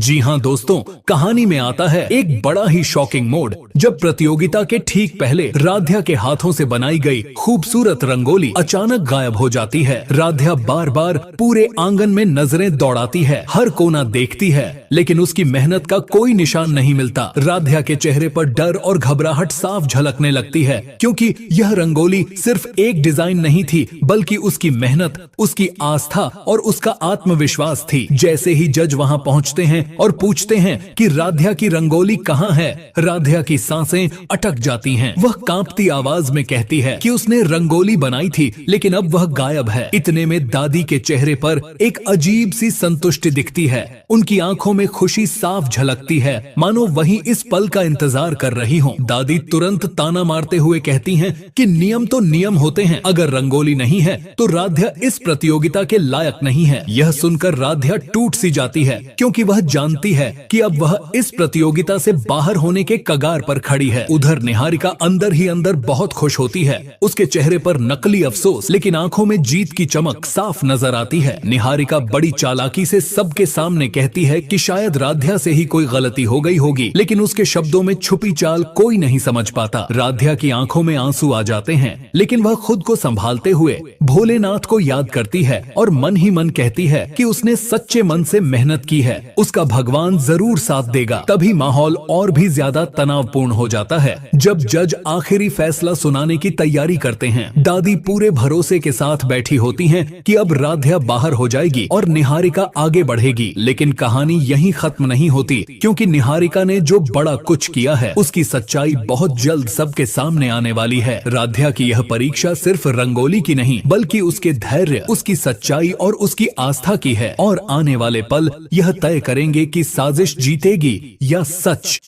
जी हाँ दोस्तों, कहानी में आता है एक बड़ा ही शॉकिंग मोड़ जब प्रतियोगिता के ठीक पहले राध्या के हाथों से बनाई गई खूबसूरत रंगोली अचानक गायब हो जाती है। राध्या बार बार पूरे आंगन में नजरें दौड़ाती है, हर कोना देखती है, लेकिन उसकी मेहनत का कोई निशान नहीं मिलता। राध्या के चेहरे पर डर और घबराहट साफ झलकने लगती है, क्योंकि यह रंगोली सिर्फ एक डिजाइन नहीं थी, बल्कि उसकी मेहनत, उसकी आस्था और उसका आत्मविश्वास थी। जैसे ही जज वहां पहुंचते हैं और पूछते हैं कि राध्या की रंगोली कहाँ है, राध्या की सांसें अटक जाती हैं। वह कांपती आवाज में कहती है कि उसने रंगोली बनाई थी, लेकिन अब वह गायब है। इतने में दादी के चेहरे पर एक अजीब सी संतुष्टि दिखती है। उनकी आंखों में खुशी साफ झलकती है, मानो वही इस पल का इंतजार कर रही हो। दादी तुरंत ताना मारते हुए कहती हैं कि नियम तो नियम होते हैं, अगर रंगोली नहीं है तो राध्या इस प्रतियोगिता के लायक नहीं है। यह सुनकर राध्या टूट सी जाती है, क्योंकि वह जानती है कि अब वह इस प्रतियोगिता से बाहर होने के कगार पर खड़ी है। उधर निहारिका अंदर ही अंदर बहुत खुश होती है। उसके चेहरे पर नकली अफसोस, लेकिन आंखों में जीत की चमक साफ नजर आती है। निहारिका बड़ी चालाकी से सबके सामने कहती है कि शायद राध्या से ही कोई गलती हो गई होगी, लेकिन उसके शब्दों में छुपी चाल कोई नहीं समझ पाता। राध्या की आंखों में आंसू आ जाते हैं, लेकिन वह खुद को संभालते हुए भोलेनाथ को याद करती है और मन ही मन कहती है कि उसने सच्चे मन से मेहनत की है, उसका भगवान जरूर साथ देगा। तभी माहौल और भी ज्यादा तनावपूर्ण हो जाता है। जब जज आखिरी फैसला सुनाने की तैयारी करते हैं, दादी पूरे भरोसे के साथ बैठी होती हैं कि अब राध्या बाहर हो जाएगी और निहारिका आगे बढ़ेगी। लेकिन कहानी यहीं खत्म नहीं होती, क्योंकि निहारिका ने जो बड़ा कुछ किया है, उसकी सच्चाई बहुत जल्द सबके सामने आने वाली है। राध्या की यह परीक्षा सिर्फ रंगोली की नहीं, बल्कि उसके धैर्य, उसकी सच्चाई और उसकी आस्था की है। और आने वाले पल यह तय करेंगे कि साजिश जीतेगी या सच।